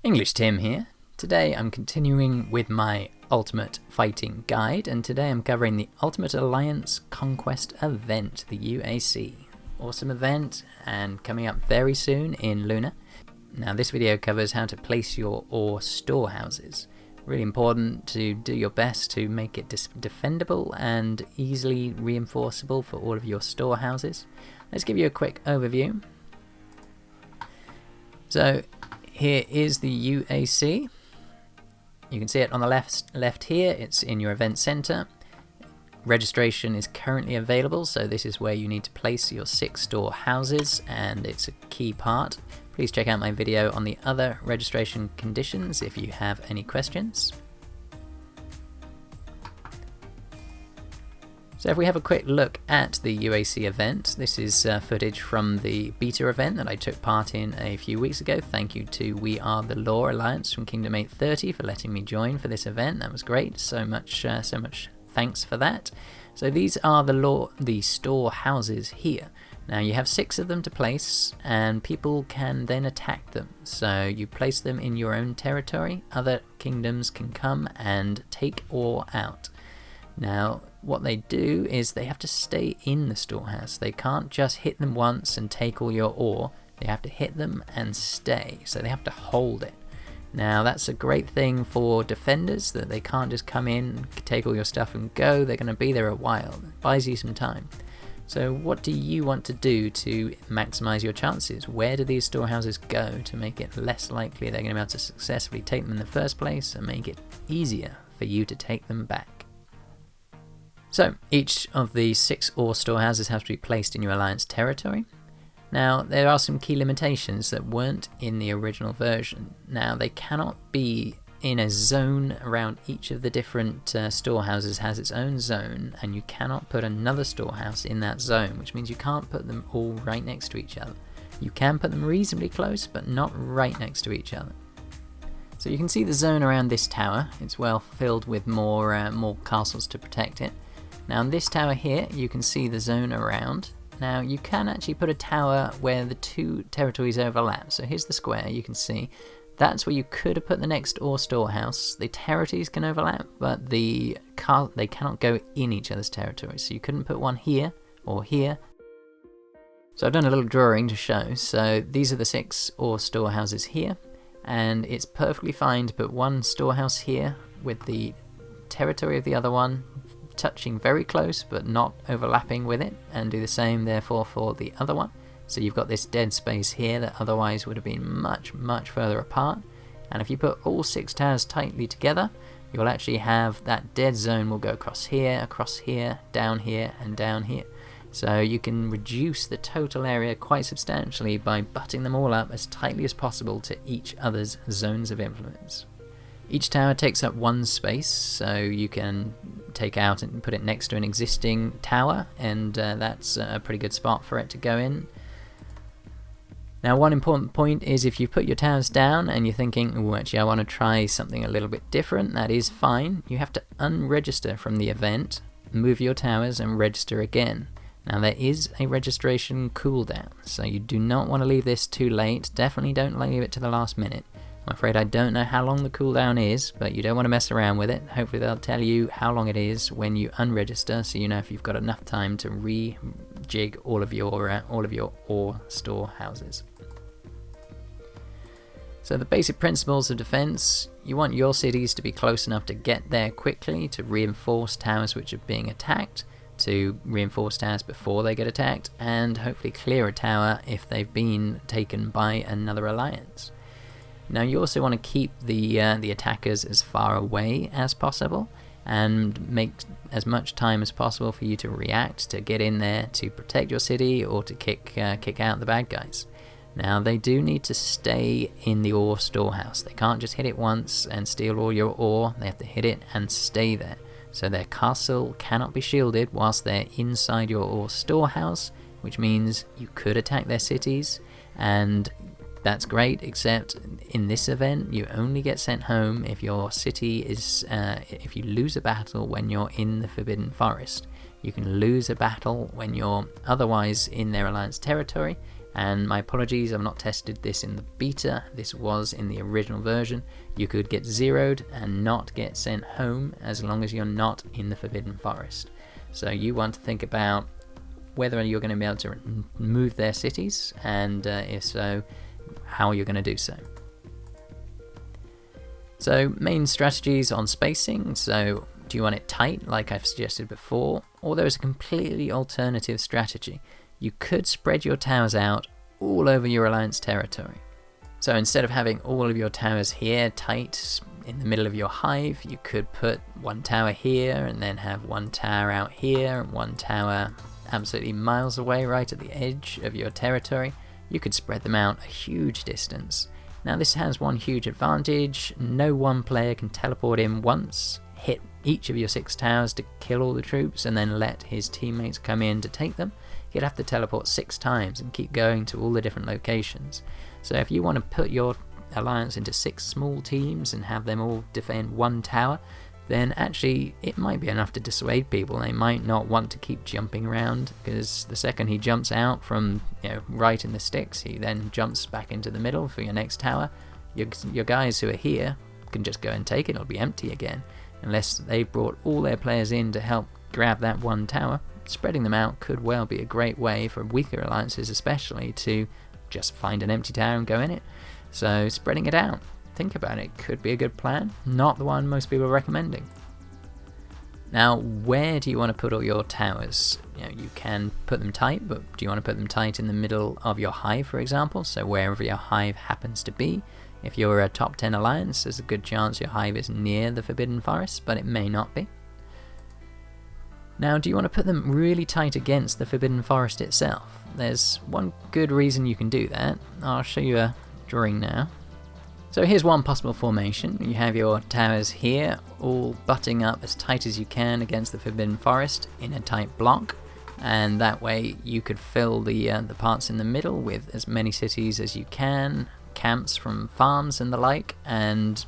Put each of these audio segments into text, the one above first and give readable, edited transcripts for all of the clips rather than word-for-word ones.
EnglishTim here. Today I'm continuing with my Ultimate Fighting Guide, and today I'm covering the Ultimate Alliance Conquest event, the UAC. Awesome event, and coming up very soon in Lunar. Now this video covers how to place your ore storehouses. Really important to do your best to make it defendable and easily reinforceable for all of your storehouses. Let's give you a quick overview. So here is the UAC. You can see it on the left here. It's in your event center. Registration is currently available, so this is where you need to place your 6 storehouses, and it's a key part. Please check out my video on the other registration conditions if you have any questions. So if we have a quick look at the UAC event, this is footage from the beta event that I took part in a few weeks ago. Thank you to We Are the Law Alliance from Kingdom 830 for letting me join for this event. That was great. So much thanks for that. So these are the storehouses here. Now you have 6 of them to place, and people can then attack them. So you place them in your own territory. Other kingdoms can come and take ore out. Now what they do is they have to stay in the storehouse. They can't just hit them once and take all your ore. They have to hit them and stay, so they have to hold it. Now that's a great thing for defenders, that they can't just come in, take all your stuff and go. They're going to be there a while. It buys you some time. So what do you want to do to maximize your chances? Where do these storehouses go to make it less likely they're going to be able to successfully take them in the first place and make it easier for you to take them back? So each of the 6 ore storehouses have to be placed in your alliance territory. Now there are some key limitations that weren't in the original version. Now they cannot be in a zone around. Each of the different storehouses has its own zone, and you cannot put another storehouse in that zone, which means you can't put them all right next to each other. You can put them reasonably close, but not right next to each other. So you can see the zone around this tower. It's well filled with more castles to protect it. Now in this tower here, you can see the zone around. Now you can actually put a tower where the 2 territories overlap. So here's the square, you can see. That's where you could have put the next ore storehouse. The territories can overlap, but they cannot go in each other's territories. So you couldn't put one here or here. So I've done a little drawing to show. So these are the 6 ore storehouses here, and it's perfectly fine to put one storehouse here with the territory of the other one touching very close but not overlapping with it, and do the same therefore for the other one. So you've got this dead space here that otherwise would have been much further apart, and if you put all 6 towers tightly together, you'll actually have that dead zone will go across here, down here and down here. So you can reduce the total area quite substantially by butting them all up as tightly as possible to each other's zones of influence. Each tower takes up 1 space, so you can take out and put it next to an existing tower, and that's a pretty good spot for it to go in. Now one important point is, if you put your towers down and you're thinking, oh actually I want to try something a little bit different, that is fine. You have to unregister from the event, move your towers and register again. Now there is a registration cooldown, so you do not want to leave this too late. Definitely don't leave it to the last minute. I'm afraid I don't know how long the cooldown is, but you don't want to mess around with it. Hopefully they'll tell you how long it is when you unregister, so you know if you've got enough time to rejig all of your ore storehouses. So the basic principles of defense: you want your cities to be close enough to get there quickly, to reinforce towers which are being attacked, to reinforce towers before they get attacked, and hopefully clear a tower if they've been taken by another alliance. Now you also want to keep the attackers as far away as possible, and make as much time as possible for you to react, to get in there, to protect your city, or to kick out the bad guys. Now they do need to stay in the ore storehouse. They can't just hit it once and steal all your ore. They have to hit it and stay there. So their castle cannot be shielded whilst they're inside your ore storehouse, which means you could attack their cities, and that's great, except in this event you only get sent home if your city is, if you lose a battle when you're in the Forbidden Forest. You can lose a battle when you're otherwise in their alliance territory, And my apologies, I've not tested this in the beta. This was in the original version. You could get zeroed and not get sent home as long as you're not in the Forbidden Forest. So you want to think about whether you're going to be able to move their cities, and if so, how you're going to do so. So main strategies on spacing. So do you want it tight like I've suggested before, or there is a completely alternative strategy. You could spread your towers out all over your Alliance territory. So instead of having all of your towers here tight in the middle of your hive, you could put one tower here and then have one tower out here and one tower absolutely miles away right at the edge of your territory. You could spread them out a huge distance. Now this has one huge advantage: no one player can teleport in once, hit each of your 6 towers to kill all the troops, and then let his teammates come in to take them. You'd have to teleport 6 times and keep going to all the different locations. So if you want to put your alliance into 6 small teams and have them all defend one tower, then actually it might be enough to dissuade people. They might not want to keep jumping around, because the second he jumps out from right in the sticks, he then jumps back into the middle for your next tower. Your guys who are here can just go and take it. It'll be empty again, unless they brought all their players in to help grab that one tower. Spreading them out could well be a great way for weaker alliances especially to just find an empty tower and go in it. So spreading it out, think about it, could be a good plan. Not the one most people are recommending. Now, where do you want to put all your towers? You can put them tight, but do you want to put them tight in the middle of your hive, for example? So wherever your hive happens to be. If you're a top 10 alliance, there's a good chance your hive is near the Forbidden Forest, but it may not be. Now, do you want to put them really tight against the Forbidden Forest itself? There's one good reason you can do that. I'll show you a drawing now. So here's one possible formation. You have your towers here, all butting up as tight as you can against the Forbidden Forest in a tight block, and that way you could fill the parts in the middle with as many cities as you can, camps from farms and the like, and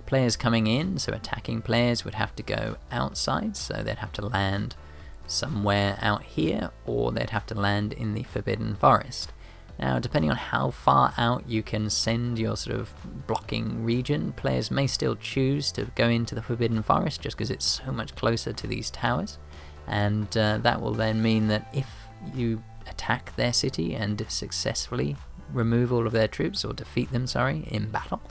players coming in, so attacking players, would have to go outside, so they'd have to land somewhere out here, or they'd have to land in the Forbidden Forest. Now, depending on how far out you can send your sort of blocking region, players may still choose to go into the Forbidden Forest just because it's so much closer to these towers, and that will then mean that if you attack their city and successfully remove all of their troops, or defeat them, in battle,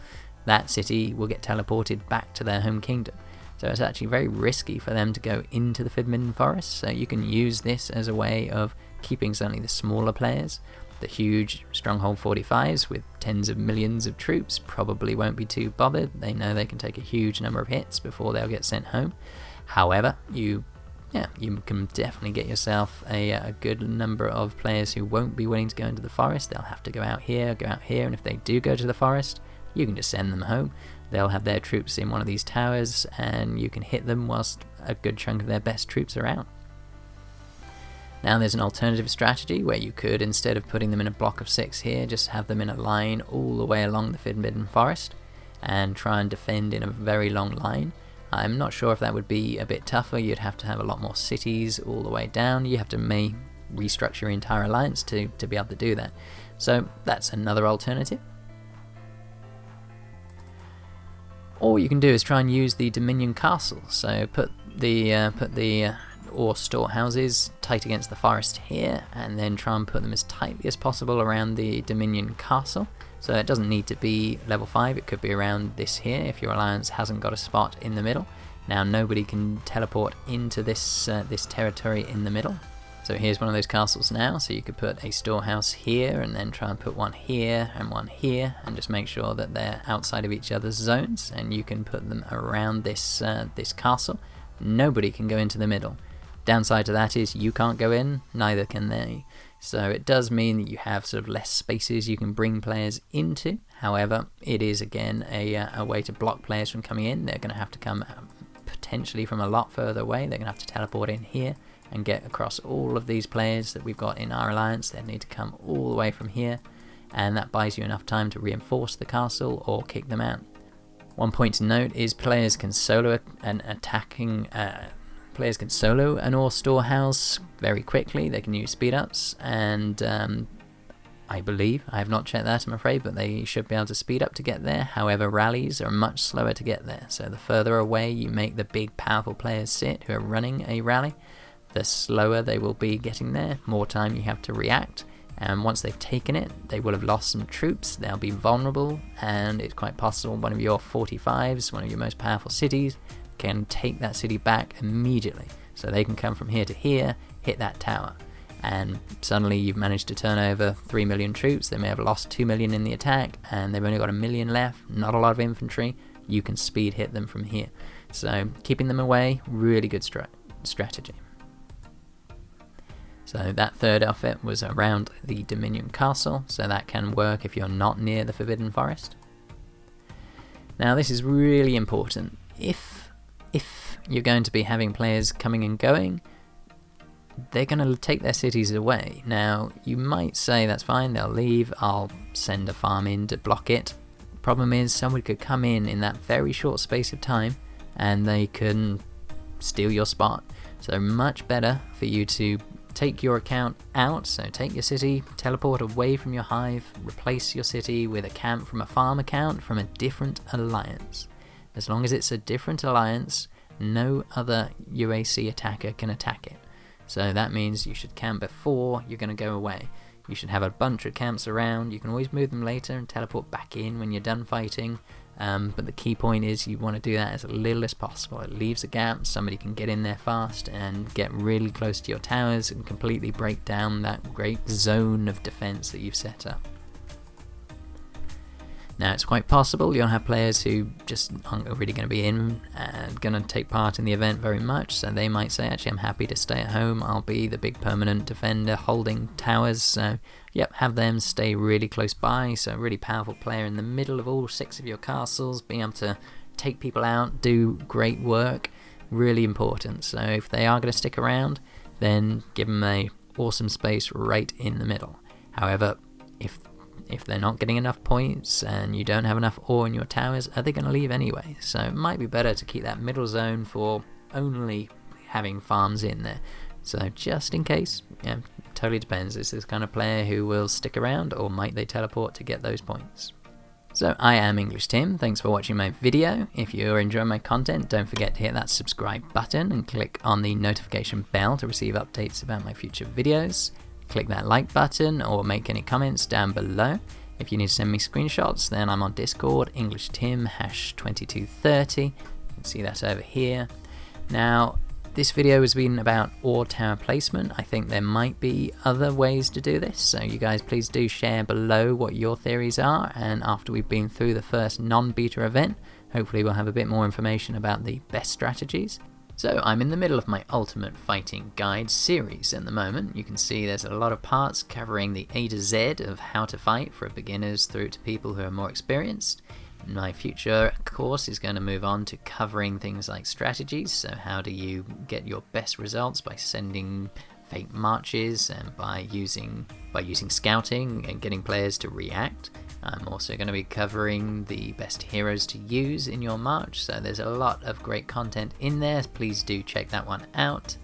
that city will get teleported back to their home kingdom. So it's actually very risky for them to go into the Forbidden Forest, so you can use this as a way of keeping certainly the smaller players. The huge Stronghold 45s with tens of millions of troops probably won't be too bothered. They know they can take a huge number of hits before they'll get sent home. However, you can definitely get yourself a good number of players who won't be willing to go into the forest. They'll have to go out here, and if they do go to the forest, you can just send them home. They'll have their troops in one of these towers, and you can hit them whilst a good chunk of their best troops are out. Now there's an alternative strategy where you could, instead of putting them in a block of 6 here, just have them in a line all the way along the Forbidden Forest and try and defend in a very long line. I'm not sure if that would be a bit tougher. You'd have to have a lot more cities all the way down. You have to restructure your entire alliance to be able to do that. So that's another alternative. Or you can do is try and use the Dominion Castle. So put the storehouses tight against the forest here, and then try and put them as tightly as possible around the Dominion Castle. So it doesn't need to be level 5, it could be around this here if your alliance hasn't got a spot in the middle. Now nobody can teleport into this territory in the middle. So here's one of those castles now, so you could put a storehouse here and then try and put one here and just make sure that they're outside of each other's zones, and you can put them around this castle. Nobody can go into the middle. Downside to that is you can't go in, neither can they. So it does mean that you have sort of less spaces you can bring players into. However, it is again a way to block players from coming in. They're going to have to come potentially from a lot further away. They're going to have to teleport in here and get across all of these players that we've got in our alliance. They need to come all the way from here, and that buys you enough time to reinforce the castle or kick them out. One point to note is players can solo an ore storehouse very quickly. They can use speed ups, and I believe. I have not checked that, I'm afraid, but they should be able to speed up to get there. However, rallies are much slower to get there. So the further away you make the big, powerful players sit who are running a rally, the slower they will be getting there, more time you have to react. And once they've taken it, they will have lost some troops, they'll be vulnerable, and it's quite possible one of your 45s, one of your most powerful cities, can take that city back immediately. So they can come from here to here, hit that tower, and suddenly you've managed to turn over 3 million troops. They may have lost 2 million in the attack, and they've only got 1 million left, not a lot of infantry. You can speed hit them from here. So keeping them away, really good strategy. So that third effort was around the Dominion Castle, so that can work if you're not near the Forbidden Forest. Now this is really important. If you're going to be having players coming and going, they're going to take their cities away. Now you might say that's fine, they'll leave, I'll send a farm in to block it. Problem is somebody could come in that very short space of time and they can steal your spot. So much better for you to take your account out, so take your city, teleport away from your hive, replace your city with a camp from a farm account from a different alliance. As long as it's a different alliance, no other UAC attacker can attack it. So that means you should camp before you're going to go away. You should have a bunch of camps around. You can always move them later and teleport back in when you're done fighting. But the key point is you want to do that as little as possible. It leaves a gap, somebody can get in there fast and get really close to your towers and completely break down that great zone of defense that you've set up. Now it's quite possible you'll have players who just aren't really going to be in and going to take part in the event very much, so they might say, actually I'm happy to stay at home, I'll be the big permanent defender holding towers, so yep, have them stay really close by, so a really powerful player in the middle of all 6 of your castles, being able to take people out, do great work, really important. So if they are going to stick around, then give them a awesome space right in the middle. However, if they're not getting enough points and you don't have enough ore in your towers, are they going to leave anyway? So it might be better to keep that middle zone for only having farms in there. So just in case, yeah, totally depends. Is this kind of player who will stick around, or might they teleport to get those points? So I am EnglishTim, thanks for watching my video. If you're enjoying my content, don't forget to hit that subscribe button and click on the notification bell to receive updates about my future videos. Click that like button or make any comments down below. If you need to send me screenshots, then I'm on Discord, EnglishTim, #2230. You can see that over here. Now, this video has been about ore tower placement. I think there might be other ways to do this, so you guys please do share below what your theories are, and after we've been through the first non-beta event, hopefully we'll have a bit more information about the best strategies. So I'm in the middle of my Ultimate Fighting Guide series at the moment. You can see there's a lot of parts covering the A to Z of how to fight for beginners through to people who are more experienced. My future course is going to move on to covering things like strategies, so how do you get your best results by sending fake marches and by using scouting and getting players to react. I'm also going to be covering the best heroes to use in your march, so there's a lot of great content in there. Please do check that one out.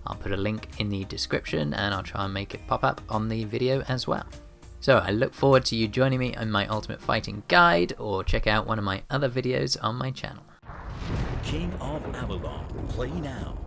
I'll put a link in the description and I'll try and make it pop up on the video as well. So I look forward to you joining me on my Ultimate Fighting Guide, or check out one of my other videos on my channel. King of Avalon, play now.